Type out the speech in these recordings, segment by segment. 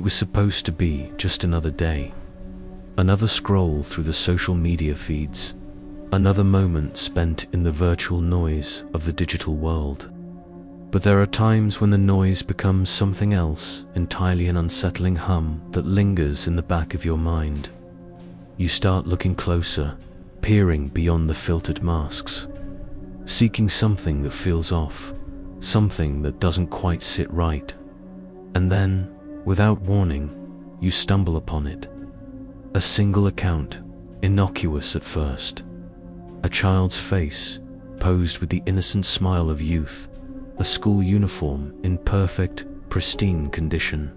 It was supposed to be just another day, another scroll through the social media feeds, another moment spent in the virtual noise of the digital world. But there are times when the noise becomes something else entirely, an unsettling hum that lingers in the back of your mind. You start looking closer, peering beyond the filtered masks, seeking something that feels off, something that doesn't quite sit right. And then, without warning, you stumble upon it. A single account, innocuous at first. A child's face, posed with the innocent smile of youth, a school uniform in perfect, pristine condition.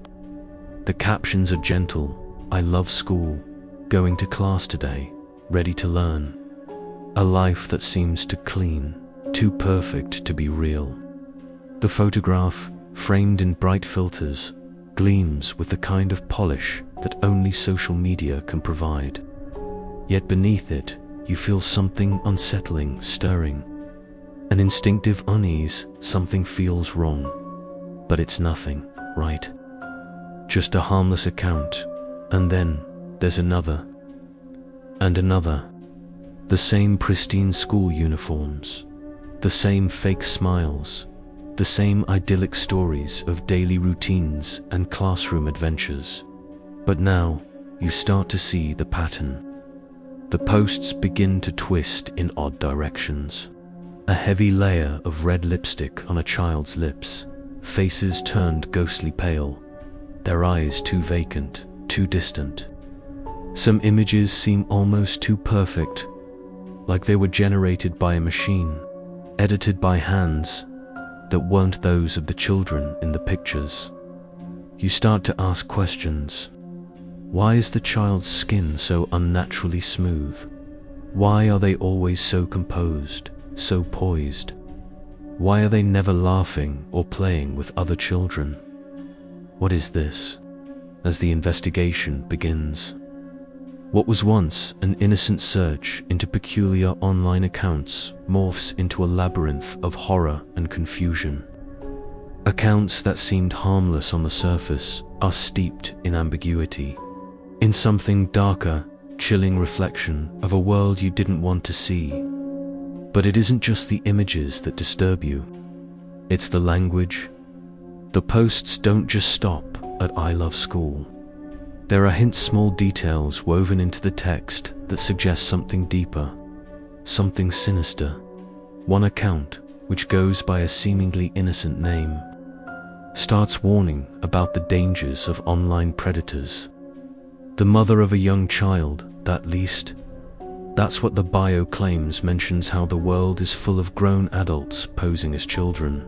The captions are gentle: "I love school, going to class today, ready to learn." A life that seems too clean, too perfect to be real. The photograph, framed in bright filters, gleams with the kind of polish that only social media can provide. Yet beneath it, you feel something unsettling stirring. An instinctive unease, something feels wrong. But it's nothing, right? Just a harmless account. And then, there's another. And another. The same pristine school uniforms. The same fake smiles. The same idyllic stories of daily routines and classroom adventures. But now, you start to see the pattern. The posts begin to twist in odd directions. A heavy layer of red lipstick on a child's lips, faces turned ghostly pale, their eyes too vacant, too distant. Some images seem almost too perfect, like they were generated by a machine, edited by hands that weren't those of the children in the pictures. You start to ask questions. Why is the child's skin so unnaturally smooth? Why are they always so composed, so poised? Why are they never laughing or playing with other children? What is this? As the investigation begins. What was once an innocent search into peculiar online accounts morphs into a labyrinth of horror and confusion. Accounts that seemed harmless on the surface are steeped in ambiguity, in something darker, chilling reflection of a world you didn't want to see. But it isn't just the images that disturb you. It's the language. The posts don't just stop at "I love school." There are hints, small details woven into the text that suggest something deeper, something sinister. One account, which goes by a seemingly innocent name, starts warning about the dangers of online predators. The mother of a young child, at least. That's what the bio claims, mentions how the world is full of grown adults posing as children.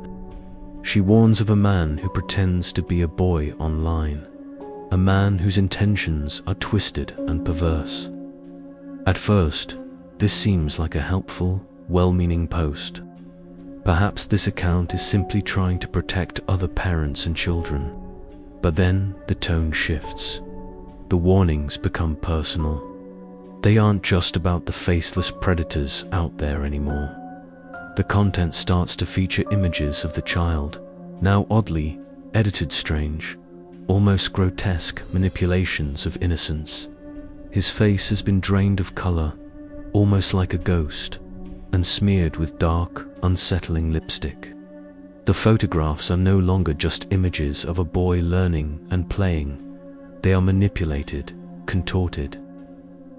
She warns of a man who pretends to be a boy online, a man whose intentions are twisted and perverse. At first, this seems like a helpful, well-meaning post. Perhaps this account is simply trying to protect other parents and children. But then the tone shifts. The warnings become personal. They aren't just about the faceless predators out there anymore. The content starts to feature images of the child, now oddly edited, strange, almost grotesque manipulations of innocence. His face has been drained of color, almost like a ghost, and smeared with dark, unsettling lipstick. The photographs are no longer just images of a boy learning and playing. They are manipulated, contorted.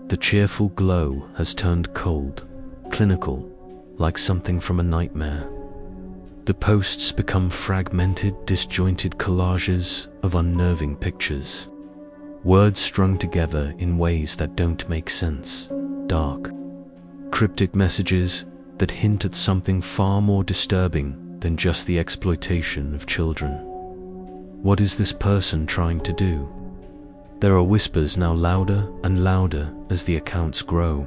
The cheerful glow has turned cold, clinical, like something from a nightmare. The posts become fragmented, disjointed collages of unnerving pictures. Words strung together in ways that don't make sense. Dark, cryptic messages that hint at something far more disturbing than just the exploitation of children. What is this person trying to do? There are whispers now louder and louder as the accounts grow.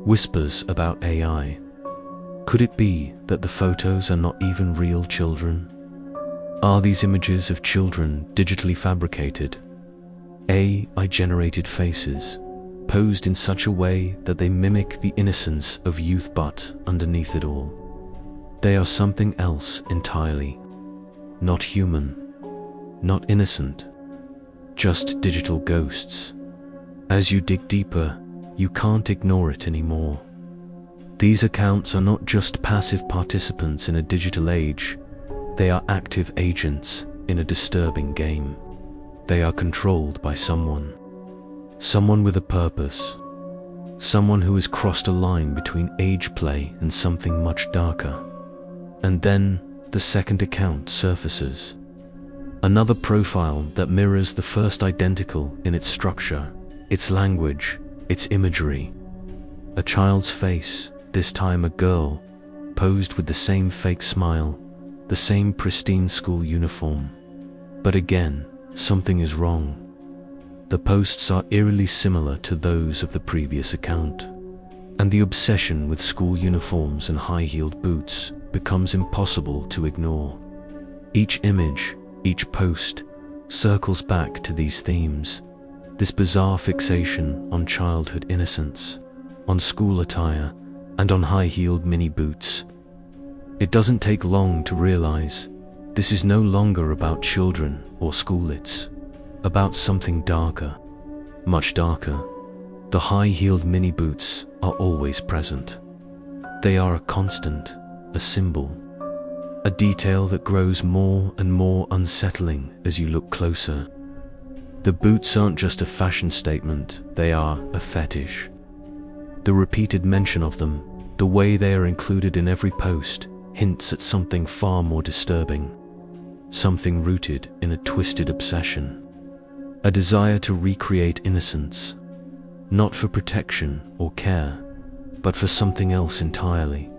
Whispers about AI. Could it be that the photos are not even real children? Are these images of children digitally fabricated? AI-generated faces, posed in such a way that they mimic the innocence of youth, but underneath it all, they are something else entirely. Not human, not innocent, just digital ghosts. As you dig deeper, you can't ignore it anymore. These accounts are not just passive participants in a digital age, they are active agents in a disturbing game. They are controlled by someone with a purpose, someone who has crossed a line between age play and something much darker. And then the second account surfaces. Another profile that mirrors the first, identical in its structure, its language, its imagery. A child's face, this time a girl, posed with the same fake smile, the same pristine school uniform. But again, something is wrong. The posts are eerily similar to those of the previous account, and the obsession with school uniforms and high-heeled boots becomes impossible to ignore. Each image, each post, circles back to these themes, this bizarre fixation on childhood innocence, on school attire, and on high-heeled mini boots. It doesn't take long to realize this is no longer about children or school, it's about something darker, much darker. The high-heeled mini boots are always present. They are a constant, a symbol, a detail that grows more and more unsettling as you look closer. The boots aren't just a fashion statement, they are a fetish. The repeated mention of them, the way they are included in every post, hints at something far more disturbing, something rooted in a twisted obsession, a desire to recreate innocence, not for protection or care, but for something else entirely.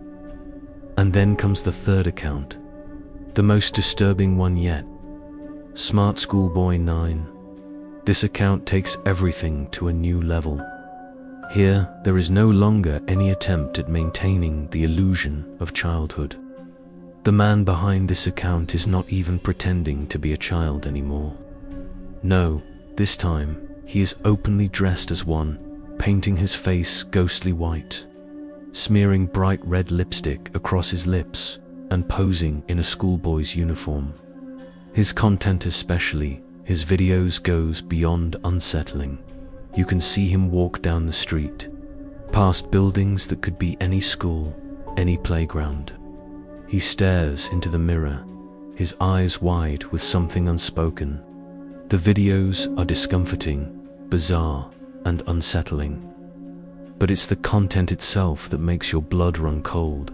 And then comes the third account, the most disturbing one yet. Smart Schoolboy 9. This account takes everything to a new level. Here, there is no longer any attempt at maintaining the illusion of childhood. The man behind this account is not even pretending to be a child anymore. No, this time, he is openly dressed as one, painting his face ghostly white, smearing bright red lipstick across his lips, and posing in a schoolboy's uniform. His content, especially his videos, goes beyond unsettling. You can see him walk down the street, past buildings that could be any school, any playground. He stares into the mirror, his eyes wide with something unspoken. The videos are discomforting, bizarre, and unsettling. But it's the content itself that makes your blood run cold.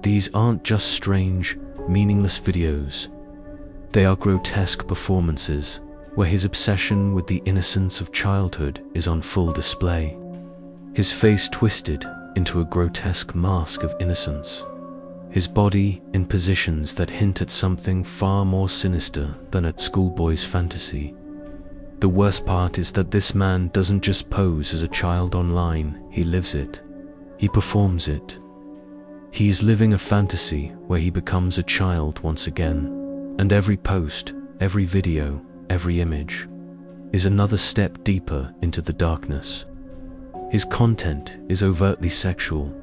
These aren't just strange, meaningless videos. They are grotesque performances where his obsession with the innocence of childhood is on full display. His face twisted into a grotesque mask of innocence. His body in positions that hint at something far more sinister than at schoolboy's fantasy. The worst part is that this man doesn't just pose as a child online, he lives it. He performs it. He is living a fantasy where he becomes a child once again, and every post, every video, every image is another step deeper into the darkness. His content is overtly sexual,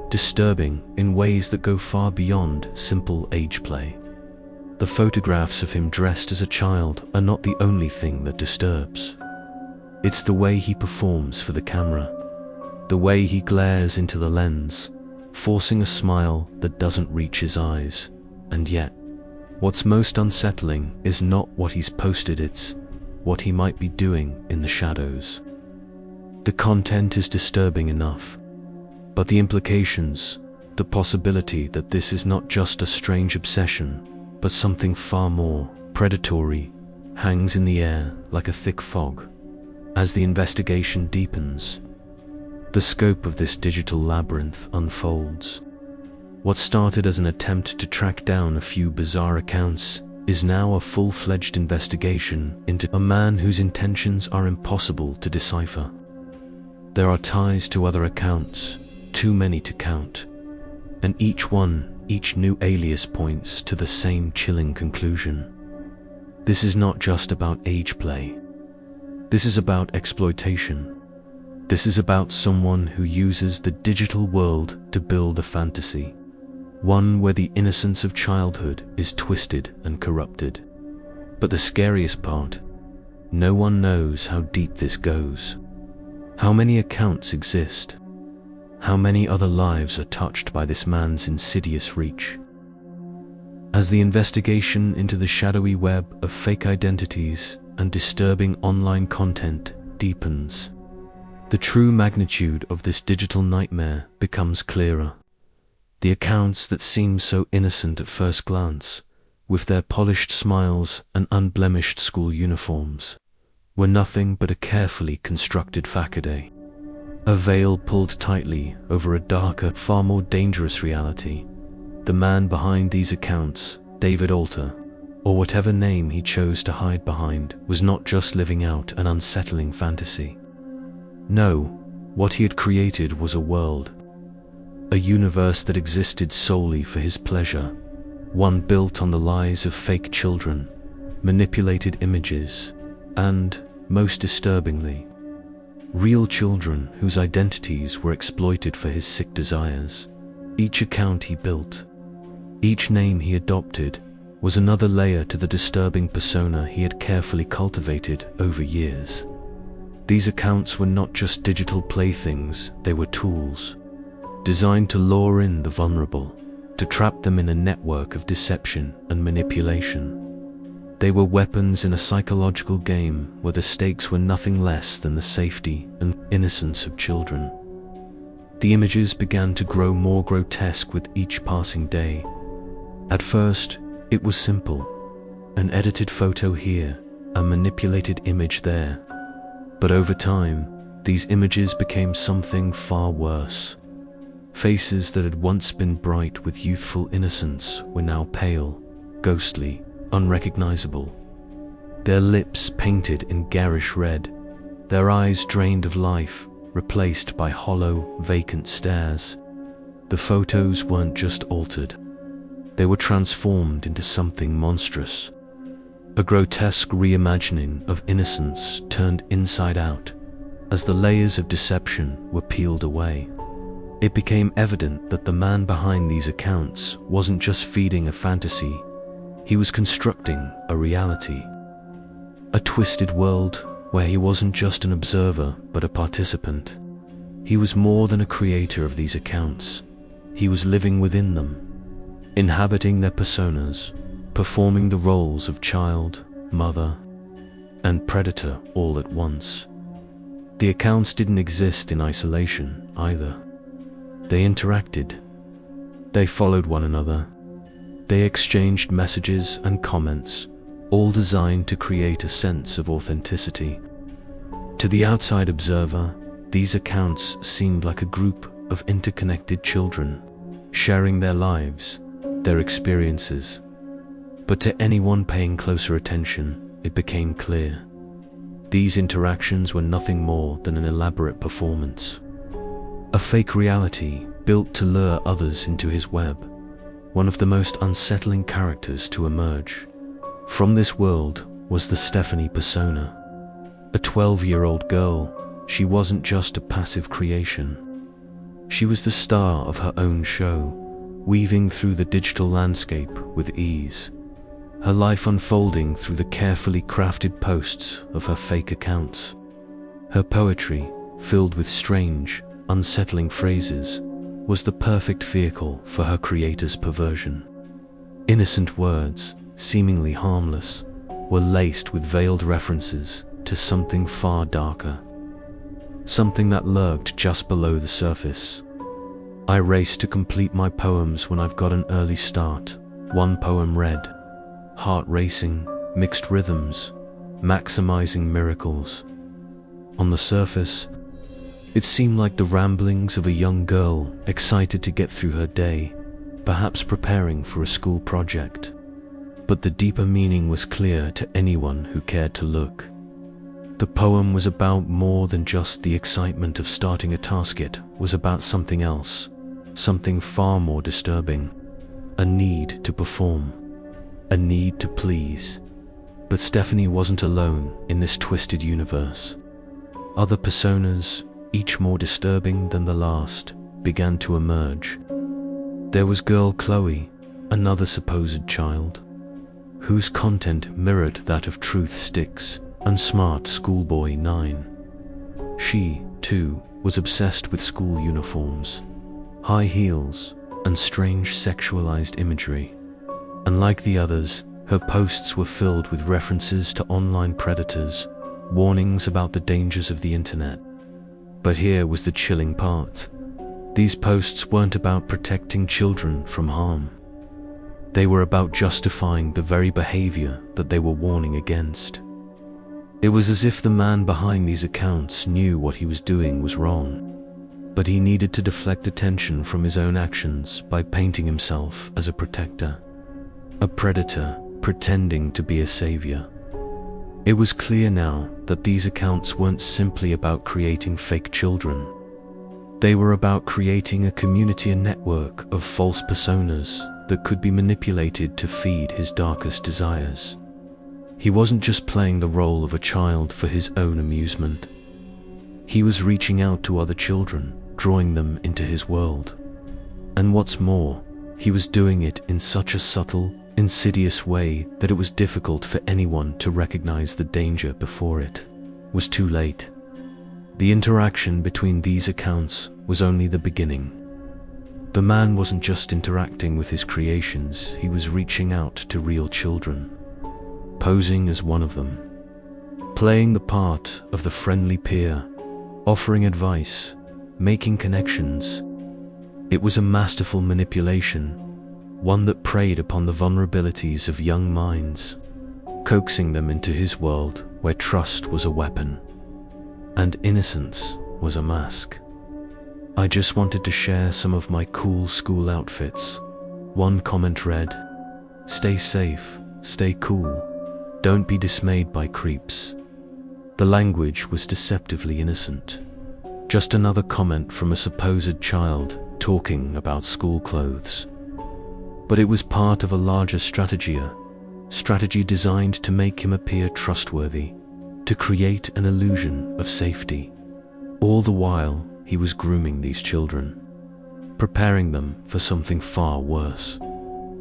disturbing in ways that go far beyond simple age play. The photographs of him dressed as a child are not the only thing that disturbs. It's the way he performs for the camera, the way he glares into the lens, forcing a smile that doesn't reach his eyes. And yet, what's most unsettling is not what he's posted, it's what he might be doing in the shadows. The content is disturbing enough, but the implications, the possibility that this is not just a strange obsession, but something far more predatory, hangs in the air like a thick fog. As the investigation deepens, the scope of this digital labyrinth unfolds. What started as an attempt to track down a few bizarre accounts is now a full-fledged investigation into a man whose intentions are impossible to decipher. There are ties to other accounts, too many to count, and each new alias points to the same chilling conclusion. This is not just about age play. This is about exploitation. This is about someone who uses the digital world to build a fantasy, one where the innocence of childhood is twisted and corrupted. But the scariest part No one knows how deep this goes. How many accounts exist? How many other lives are touched by this man's insidious reach? As the investigation into the shadowy web of fake identities and disturbing online content deepens, the true magnitude of this digital nightmare becomes clearer. The accounts that seem so innocent at first glance, with their polished smiles and unblemished school uniforms, were nothing but a carefully constructed facade. A veil pulled tightly over a darker, far more dangerous reality. The man behind these accounts, David Alter, or whatever name he chose to hide behind, was not just living out an unsettling fantasy. No, what he had created was a world, a universe that existed solely for his pleasure, one built on the lies of fake children, manipulated images, and, most disturbingly, real children whose identities were exploited for his sick desires. Each account he built, each name he adopted, was another layer to the disturbing persona he had carefully cultivated over years. These accounts were not just digital playthings, they were tools, designed to lure in the vulnerable, to trap them in a network of deception and manipulation. They were weapons in a psychological game where the stakes were nothing less than the safety and innocence of children. The images began to grow more grotesque with each passing day. At first, it was simple, an edited photo here, a manipulated image there. But over time, these images became something far worse. Faces that had once been bright with youthful innocence were now pale, ghostly, unrecognizable. Their lips painted in garish red, their eyes drained of life, replaced by hollow, vacant stares. The photos weren't just altered. They were transformed into something monstrous. A grotesque reimagining of innocence turned inside out. As the layers of deception were peeled away, it became evident that the man behind these accounts wasn't just feeding a fantasy, he was constructing a reality. A twisted world where he wasn't just an observer but a participant. He was more than a creator of these accounts. He was living within them, inhabiting their personas, performing the roles of child, mother, and predator all at once. The accounts didn't exist in isolation either. They interacted. They followed one another. They exchanged messages and comments, all designed to create a sense of authenticity. To the outside observer, these accounts seemed like a group of interconnected children, sharing their lives, their experiences. But to anyone paying closer attention, it became clear. These interactions were nothing more than an elaborate performance. A fake reality built to lure others into his web, one of the most unsettling characters to emerge from this world was the Stephanie persona. A 12-year-old girl, she wasn't just a passive creation. She was the star of her own show, weaving through the digital landscape with ease, her life unfolding through the carefully crafted posts of her fake accounts. Her poetry, filled with strange, unsettling phrases, was the perfect vehicle for her creator's perversion. Innocent words, seemingly harmless, were laced with veiled references to something far darker, something that lurked just below the surface. I race to complete my poems when I've got an early start. One poem read, heart racing, mixed rhythms, maximizing miracles. On the surface, it seemed like the ramblings of a young girl excited to get through her day, perhaps preparing for a school project. But the deeper meaning was clear to anyone who cared to look. The poem was about more than just the excitement of starting a task. It was about something else, something far more disturbing. A need to perform, a need to please. But Stephanie wasn't alone in this twisted universe. Other personas, each more disturbing than the last, began to emerge. There was girl Chloe, another supposed child, whose content mirrored that of truth sticks, and smart schoolboy 9. She, too, was obsessed with school uniforms, high heels, and strange sexualized imagery. Unlike the others, her posts were filled with references to online predators, warnings about the dangers of the internet. But here was the chilling part. These posts weren't about protecting children from harm. They were about justifying the very behavior that they were warning against. It was as if the man behind these accounts knew what he was doing was wrong, but he needed to deflect attention from his own actions by painting himself as a protector, a predator pretending to be a savior. It was clear now that these accounts weren't simply about creating fake children. They were about creating a community and network of false personas that could be manipulated to feed his darkest desires. He wasn't just playing the role of a child for his own amusement. He was reaching out to other children, drawing them into his world. And what's more, he was doing it in such a subtle, insidious way that it was difficult for anyone to recognize the danger before it was too late. The interaction between these accounts was only the beginning. The man wasn't just interacting with his creations, he was reaching out to real children, posing as one of them, playing the part of the friendly peer, offering advice, making connections. It was a masterful manipulation, one that preyed upon the vulnerabilities of young minds, coaxing them into his world where trust was a weapon and innocence was a mask. "I just wanted to share some of my cool school outfits," one comment read. "Stay safe, stay cool, don't be dismayed by creeps." The language was deceptively innocent. Just another comment from a supposed child talking about school clothes. But it was part of a larger strategy designed to make him appear trustworthy, to create an illusion of safety. All the while, he was grooming these children, preparing them for something far worse.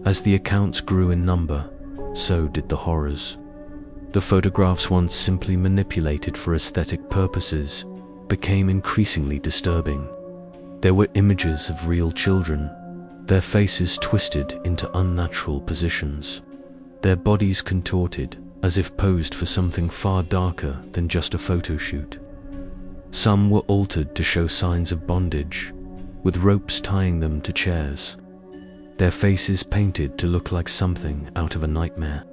As the accounts grew in number, so did the horrors. The photographs, once simply manipulated for aesthetic purposes, became increasingly disturbing. There were images of real children, their faces twisted into unnatural positions, their bodies contorted as if posed for something far darker than just a photo shoot. Some were altered to show signs of bondage, with ropes tying them to chairs, their faces painted to look like something out of a nightmare.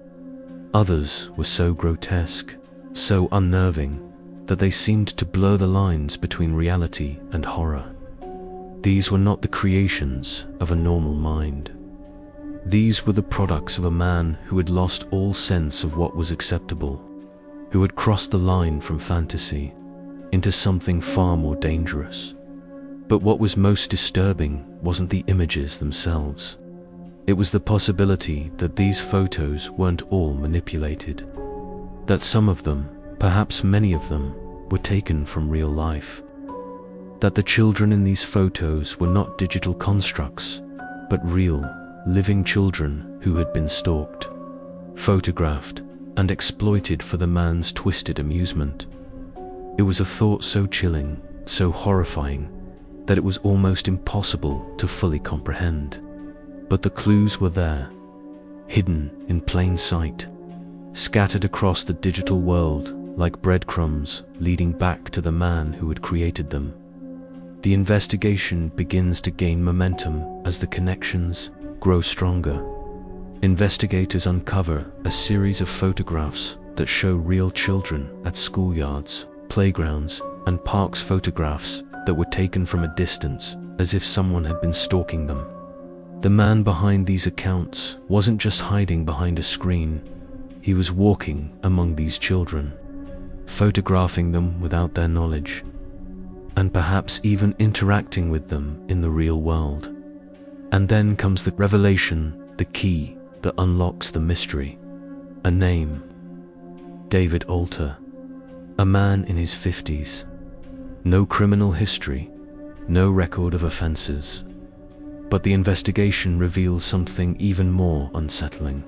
Others were so grotesque, so unnerving, that they seemed to blur the lines between reality and horror. These were not the creations of a normal mind. These were the products of a man who had lost all sense of what was acceptable, who had crossed the line from fantasy into something far more dangerous. But what was most disturbing wasn't the images themselves. It was the possibility that these photos weren't all manipulated, that some of them, perhaps many of them, were taken from real life, that the children in these photos were not digital constructs, but real, living children who had been stalked, photographed, and exploited for the man's twisted amusement. It was a thought so chilling, so horrifying, that it was almost impossible to fully comprehend. But the clues were there, hidden in plain sight, scattered across the digital world like breadcrumbs leading back to the man who had created them. The investigation begins to gain momentum as the connections grow stronger. Investigators uncover a series of photographs that show real children at schoolyards, playgrounds, and parks, photographs that were taken from a distance as if someone had been stalking them. The man behind these accounts wasn't just hiding behind a screen, he was walking among these children, photographing them without their knowledge, and perhaps even interacting with them in the real world. And then comes the revelation, the key that unlocks the mystery. A name. David Alter. A man in his 50s. No criminal history, no record of offenses. But the investigation reveals something even more unsettling.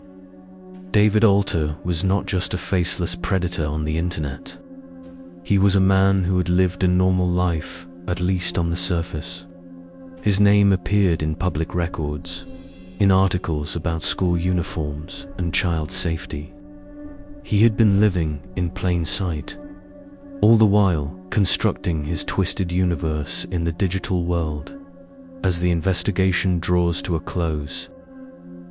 David Alter was not just a faceless predator on the internet. He was a man who had lived a normal life, at least on the surface. His name appeared in public records, in articles about school uniforms and child safety. He had been living in plain sight, all the while constructing his twisted universe in the digital world. As the investigation draws to a close,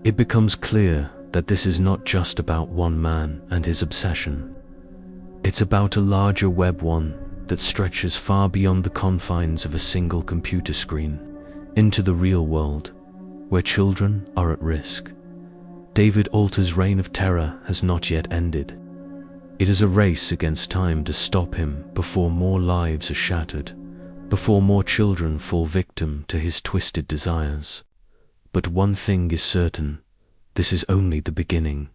it becomes clear that this is not just about one man and his obsession. It's about a larger web, one that stretches far beyond the confines of a single computer screen, into the real world, where children are at risk. David Alter's reign of terror has not yet ended. It is a race against time to stop him before more lives are shattered, before more children fall victim to his twisted desires. But one thing is certain: this is only the beginning.